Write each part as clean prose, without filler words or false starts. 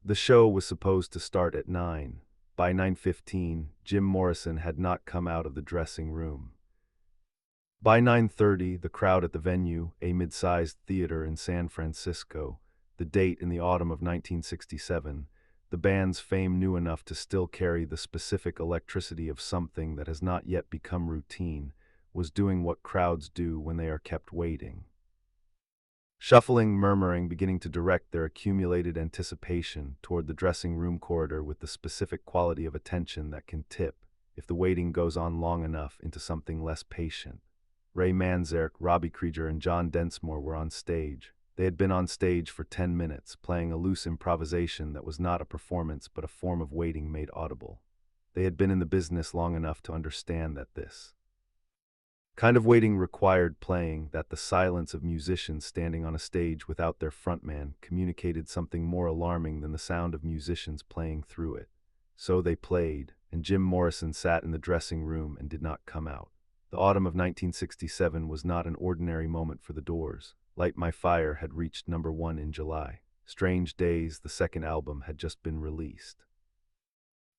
The show was supposed to start at 9. By 9:15, Jim Morrison had not come out of the dressing room. By 9:30, the crowd at the venue, a mid-sized theater in San Francisco, the date in the autumn of 1967, the band's fame knew enough to still carry the specific electricity of something that has not yet become routine, was doing what crowds do when they are kept waiting. Shuffling, murmuring, beginning to direct their accumulated anticipation toward the dressing room corridor with the specific quality of attention that can tip, if the waiting goes on long enough, into something less patient. Ray Manzarek, Robby Krieger, and John Densmore were on stage. They had been on stage for 10 minutes, playing a loose improvisation that was not a performance but a form of waiting made audible. They had been in the business long enough to understand that this kind of waiting required playing, that the silence of musicians standing on a stage without their frontman communicated something more alarming than the sound of musicians playing through it. So they played, and Jim Morrison sat in the dressing room and did not come out. The autumn of 1967 was not an ordinary moment for the Doors. Light My Fire had reached #1 in July. Strange Days, the second album, had just been released.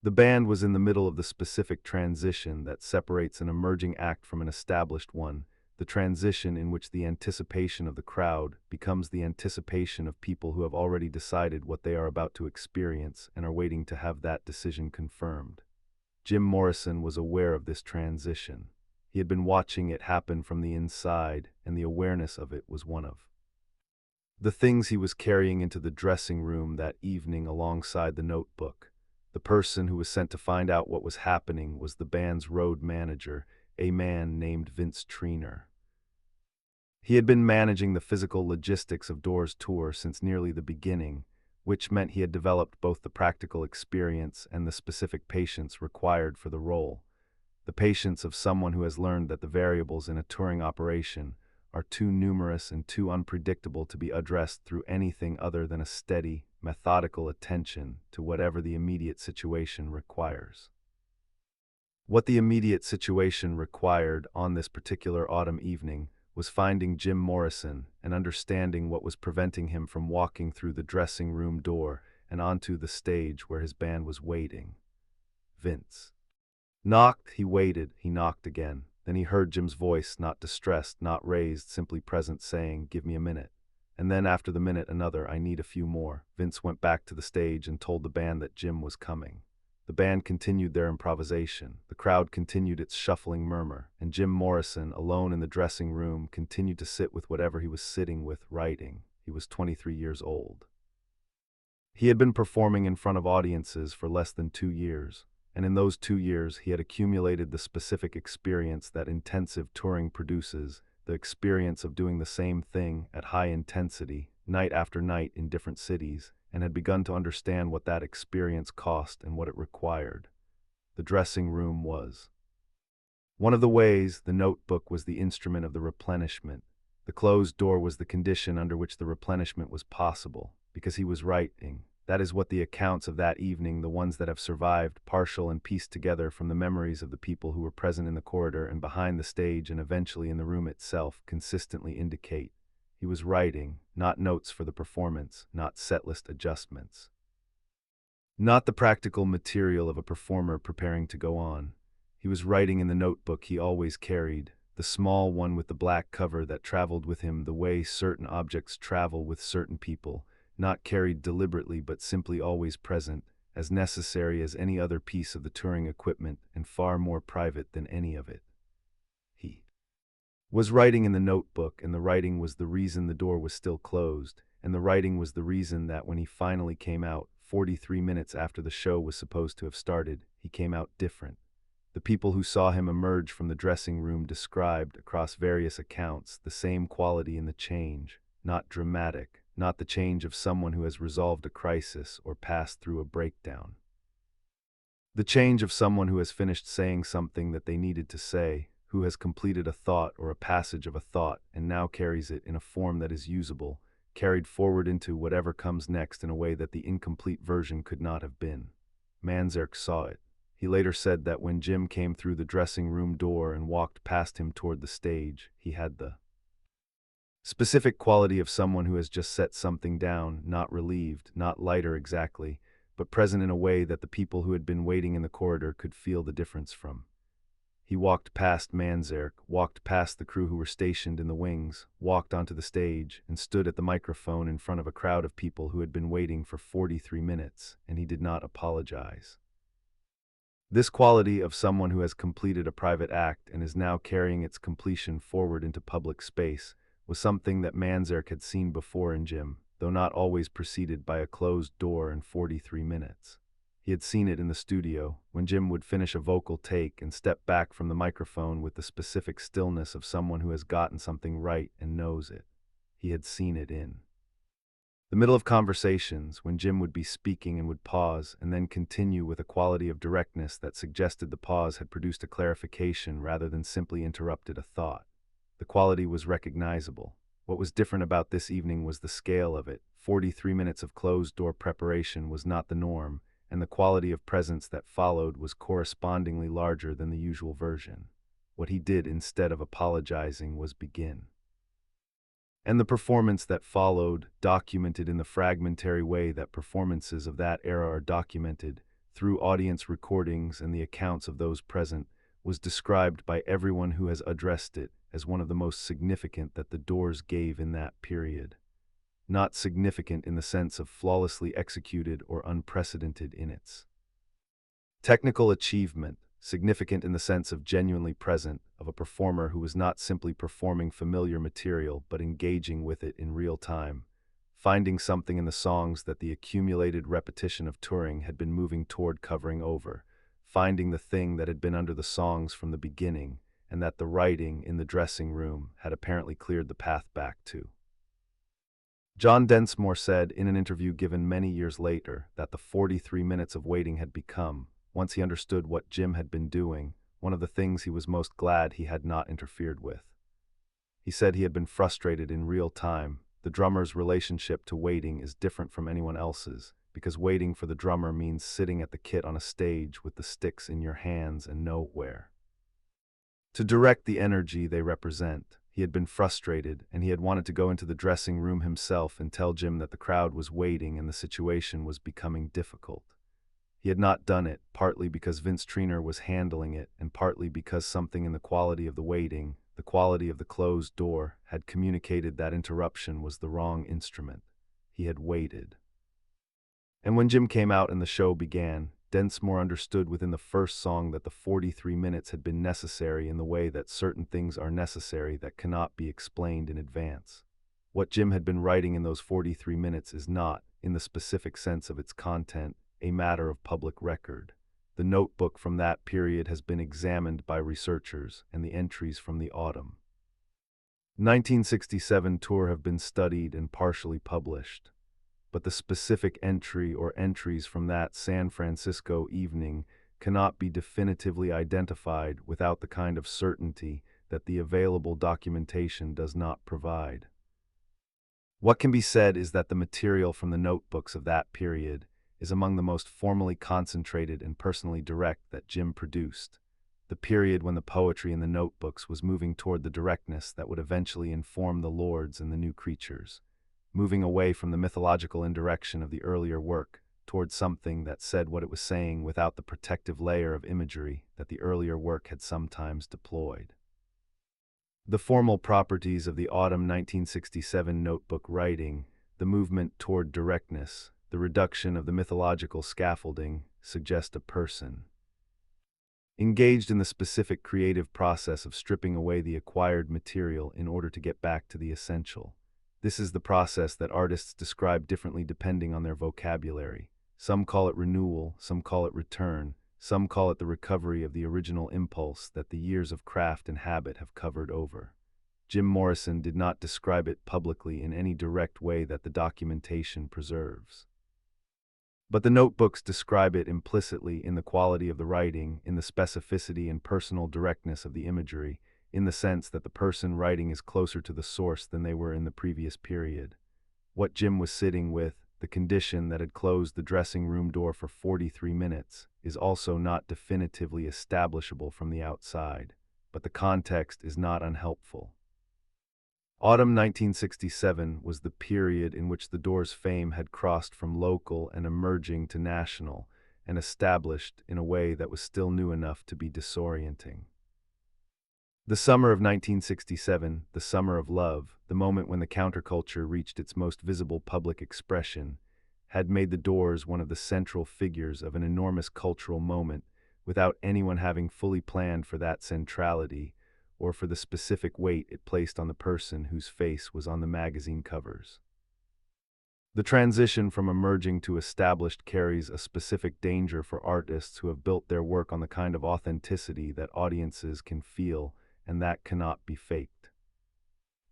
The band was in the middle of the specific transition that separates an emerging act from an established one, the transition in which the anticipation of the crowd becomes the anticipation of people who have already decided what they are about to experience and are waiting to have that decision confirmed. Jim Morrison was aware of this transition. He had been watching it happen from the inside, and the awareness of it was one of the things he was carrying into the dressing room that evening alongside the notebook. The person who was sent to find out what was happening was the band's road manager, a man named Vince Treanor. He had been managing the physical logistics of Doors' tour since nearly the beginning, which meant he had developed both the practical experience and the specific patience required for the role. The patience of someone who has learned that the variables in a touring operation are too numerous and too unpredictable to be addressed through anything other than a steady, methodical attention to whatever the immediate situation requires. What the immediate situation required on this particular autumn evening was finding Jim Morrison and understanding what was preventing him from walking through the dressing room door and onto the stage where his band was waiting. Vince knocked, he waited, he knocked again. Then he heard Jim's voice, not distressed, not raised, simply present, saying, "Give me a minute." And then after the minute, another, "I need a few more." Vince went back to the stage and told the band that Jim was coming. The band continued their improvisation. The crowd continued its shuffling murmur, and Jim Morrison, alone in the dressing room, continued to sit with whatever he was sitting with, writing. He was 23 years old. He had been performing in front of audiences for less than 2 years. And in those 2 years, he had accumulated the specific experience that intensive touring produces, the experience of doing the same thing at high intensity, night after night in different cities, and had begun to understand what that experience cost and what it required. The dressing room was one of the ways. The notebook was the instrument of the replenishment. The closed door was the condition under which the replenishment was possible, because he was writing. That is what the accounts of that evening, the ones that have survived, partial and pieced together from the memories of the people who were present in the corridor and behind the stage and eventually in the room itself, consistently indicate. He was writing, not notes for the performance, not setlist adjustments, not the practical material of a performer preparing to go on. He was writing in the notebook he always carried, the small one with the black cover that traveled with him the way certain objects travel with certain people, not carried deliberately but simply always present, as necessary as any other piece of the touring equipment and far more private than any of it. He was writing in the notebook, and the writing was the reason the door was still closed, and the writing was the reason that when he finally came out, 43 minutes after the show was supposed to have started, he came out different. The people who saw him emerge from the dressing room described, across various accounts, the same quality in the change, not dramatic, not the change of someone who has resolved a crisis or passed through a breakdown. The change of someone who has finished saying something that they needed to say, who has completed a thought or a passage of a thought and now carries it in a form that is usable, carried forward into whatever comes next in a way that the incomplete version could not have been. Manzarek saw it. He later said that when Jim came through the dressing room door and walked past him toward the stage, he had the Specific quality of someone who has just set something down, not relieved, not lighter exactly, but present in a way that the people who had been waiting in the corridor could feel the difference from. He walked past Manzarek, walked past the crew who were stationed in the wings, walked onto the stage, and stood at the microphone in front of a crowd of people who had been waiting for 43 minutes, and he did not apologize. This quality of someone who has completed a private act and is now carrying its completion forward into public space was something that Manzarek had seen before in Jim, though not always preceded by a closed door and 43 minutes. He had seen it in the studio, when Jim would finish a vocal take and step back from the microphone with the specific stillness of someone who has gotten something right and knows it. He had seen it in the middle of conversations, when Jim would be speaking and would pause and then continue with a quality of directness that suggested the pause had produced a clarification rather than simply interrupted a thought. The quality was recognizable. What was different about this evening was the scale of it. 43 minutes of closed-door preparation was not the norm, and the quality of presence that followed was correspondingly larger than the usual version. What he did instead of apologizing was begin. And the performance that followed, documented in the fragmentary way that performances of that era are documented, through audience recordings and the accounts of those present, was described by everyone who has addressed it as one of the most significant that the Doors gave in that period. Not significant in the sense of flawlessly executed or unprecedented in its technical achievement, significant in the sense of genuinely present, of a performer who was not simply performing familiar material but engaging with it in real time, finding something in the songs that the accumulated repetition of touring had been moving toward covering over, finding the thing that had been under the songs from the beginning and that the writing in the dressing room had apparently cleared the path back to. John Densmore said in an interview given many years later that the 43 minutes of waiting had become, once he understood what Jim had been doing, one of the things he was most glad he had not interfered with. He said he had been frustrated in real time. The drummer's relationship to waiting is different from anyone else's, because waiting for the drummer means sitting at the kit on a stage with the sticks in your hands and nowhere to direct the energy they represent. He had been frustrated, and he had wanted to go into the dressing room himself and tell Jim that the crowd was waiting and the situation was becoming difficult. He had not done it, partly because Vince Treanor was handling it, and partly because something in the quality of the waiting, the quality of the closed door, had communicated that interruption was the wrong instrument. He had waited. And when Jim came out and the show began, Densmore understood within the first song that the 43 minutes had been necessary in the way that certain things are necessary that cannot be explained in advance. What Jim had been writing in those 43 minutes is not, in the specific sense of its content, a matter of public record. The notebook from that period has been examined by researchers, and the entries from the autumn 1967 tour have been studied and partially published. But the specific entry or entries from that San Francisco evening cannot be definitively identified without the kind of certainty that the available documentation does not provide. What can be said is that the material from the notebooks of that period is among the most formally concentrated and personally direct that Jim produced, the period when the poetry in the notebooks was moving toward the directness that would eventually inform the Lords and the new creatures, moving away from the mythological indirection of the earlier work toward something that said what it was saying without the protective layer of imagery that the earlier work had sometimes deployed. The formal properties of the autumn 1967 notebook writing, the movement toward directness, the reduction of the mythological scaffolding, suggest a person engaged in the specific creative process of stripping away the acquired material in order to get back to the essential. This is the process that artists describe differently depending on their vocabulary. Some call it renewal, some call it return, some call it the recovery of the original impulse that the years of craft and habit have covered over. Jim Morrison did not describe it publicly in any direct way that the documentation preserves. But the notebooks describe it implicitly in the quality of the writing, in the specificity and personal directness of the imagery, in the sense that the person writing is closer to the source than they were in the previous period. What Jim was sitting with, the condition that had closed the dressing room door for 43 minutes, is also not definitively establishable from the outside, but the context is not unhelpful. Autumn 1967 was the period in which the Doors' fame had crossed from local and emerging to national, and established in a way that was still new enough to be disorienting. The summer of 1967, the summer of love, the moment when the counterculture reached its most visible public expression, had made the Doors one of the central figures of an enormous cultural moment without anyone having fully planned for that centrality or for the specific weight it placed on the person whose face was on the magazine covers. The transition from emerging to established carries a specific danger for artists who have built their work on the kind of authenticity that audiences can feel and that cannot be faked.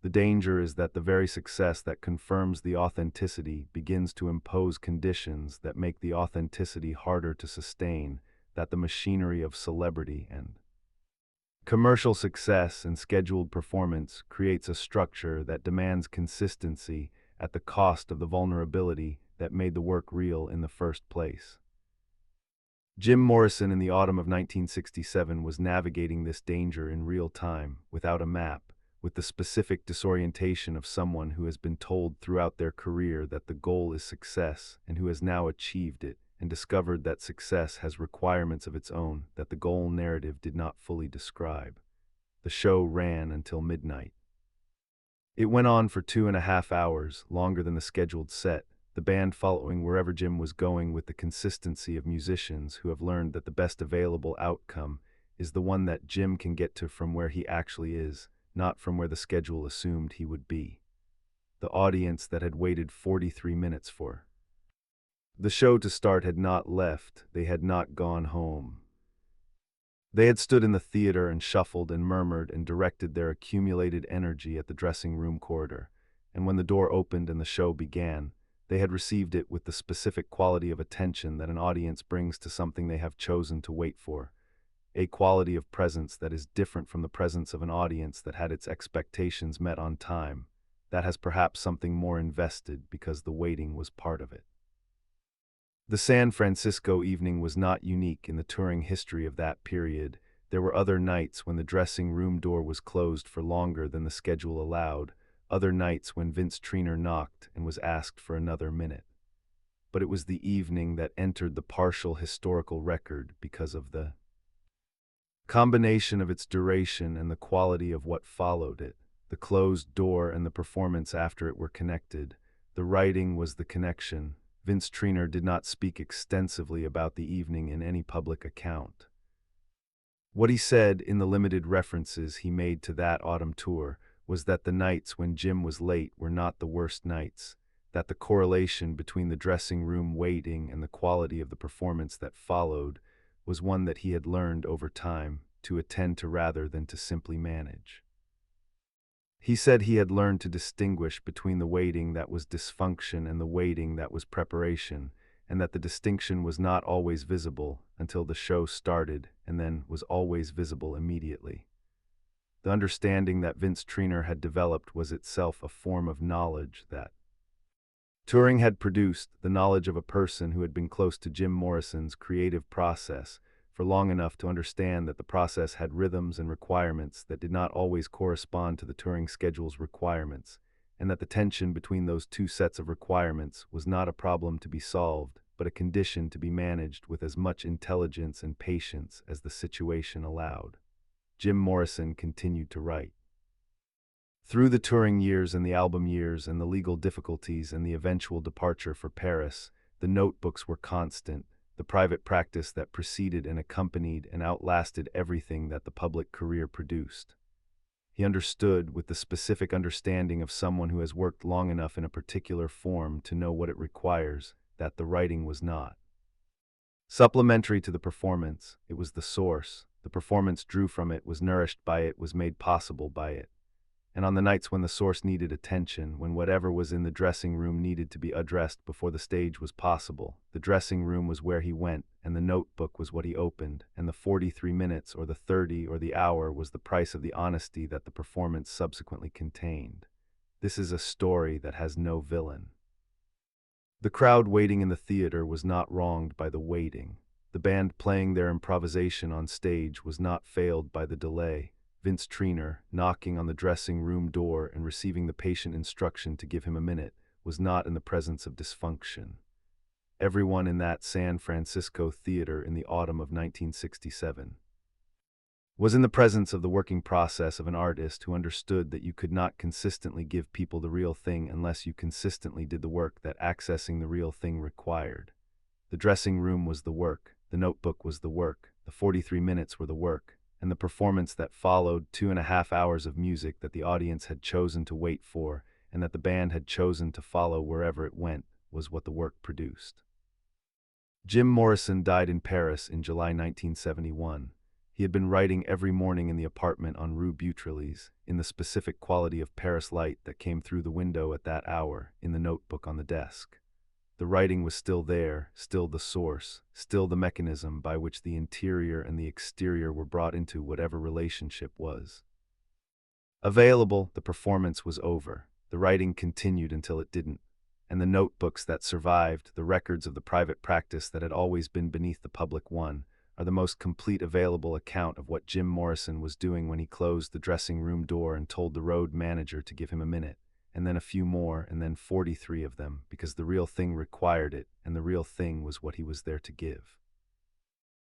The danger is that the very success that confirms the authenticity begins to impose conditions that make the authenticity harder to sustain, that the machinery of celebrity and commercial success and scheduled performance creates a structure that demands consistency at the cost of the vulnerability that made the work real in the first place. Jim Morrison in the autumn of 1967 was navigating this danger in real time, without a map, with the specific disorientation of someone who has been told throughout their career that the goal is success and who has now achieved it and discovered that success has requirements of its own that the goal narrative did not fully describe. The show ran until midnight. It went on for 2.5 hours, longer than the scheduled set, the band following wherever Jim was going with the consistency of musicians who have learned that the best available outcome is the one that Jim can get to from where he actually is, not from where the schedule assumed he would be. The audience that had waited 43 minutes for the show to start had not left, they had not gone home. They had stood in the theater and shuffled and murmured and directed their accumulated energy at the dressing room corridor, and when the door opened and the show began, they had received it with the specific quality of attention that an audience brings to something they have chosen to wait for, a quality of presence that is different from the presence of an audience that had its expectations met on time, that has perhaps something more invested because the waiting was part of it. The San Francisco evening was not unique in the touring history of that period. There were other nights when the dressing room door was closed for longer than the schedule allowed, other nights when Vince Treanor knocked and was asked for another minute. But it was the evening that entered the partial historical record because of the combination of its duration and the quality of what followed it. The closed door and the performance after it were connected. The writing was the connection. Vince Treanor did not speak extensively about the evening in any public account. What he said in the limited references he made to that autumn tour was that the nights when Jim was late were not the worst nights, that the correlation between the dressing room waiting and the quality of the performance that followed was one that he had learned over time to attend to rather than to simply manage. He said he had learned to distinguish between the waiting that was dysfunction and the waiting that was preparation, and that the distinction was not always visible until the show started and then was always visible immediately. The understanding that Vince Treanor had developed was itself a form of knowledge that touring had produced, the knowledge of a person who had been close to Jim Morrison's creative process for long enough to understand that the process had rhythms and requirements that did not always correspond to the touring schedule's requirements, and that the tension between those two sets of requirements was not a problem to be solved, but a condition to be managed with as much intelligence and patience as the situation allowed. Jim Morrison continued to write. Through the touring years and the album years and the legal difficulties and the eventual departure for Paris, the notebooks were constant, the private practice that preceded and accompanied and outlasted everything that the public career produced. He understood, with the specific understanding of someone who has worked long enough in a particular form to know what it requires, that the writing was not supplementary to the performance. It was the source. The performance drew from it, was nourished by it, was made possible by it. And on the nights when the source needed attention, when whatever was in the dressing room needed to be addressed before the stage was possible, the dressing room was where he went, and the notebook was what he opened, and the 43 minutes or the 30 or the hour was the price of the honesty that the performance subsequently contained. This is a story that has no villain. The crowd waiting in the theater was not wronged by the waiting. The band playing their improvisation on stage was not failed by the delay. Vince Treanor, knocking on the dressing room door and receiving the patient instruction to give him a minute, was not in the presence of dysfunction. Everyone in that San Francisco theater in the autumn of 1967 was in the presence of the working process of an artist who understood that you could not consistently give people the real thing unless you consistently did the work that accessing the real thing required. The dressing room was the work, the notebook was the work, the 43 minutes were the work, and the performance that followed, 2.5 hours of music that the audience had chosen to wait for and that the band had chosen to follow wherever it went, was what the work produced. Jim Morrison died in Paris in July 1971. He had been writing every morning in the apartment on Rue Beautreillis, in the specific quality of Paris light that came through the window at that hour, in the notebook on the desk. The writing was still there, still the source, still the mechanism by which the interior and the exterior were brought into whatever relationship was available. The performance was over. The writing continued until it didn't. And the notebooks that survived, the records of the private practice that had always been beneath the public one, are the most complete available account of what Jim Morrison was doing when he closed the dressing room door and told the road manager to give him a minute, and then a few more, and then 43 of them, because the real thing required it, and the real thing was what he was there to give.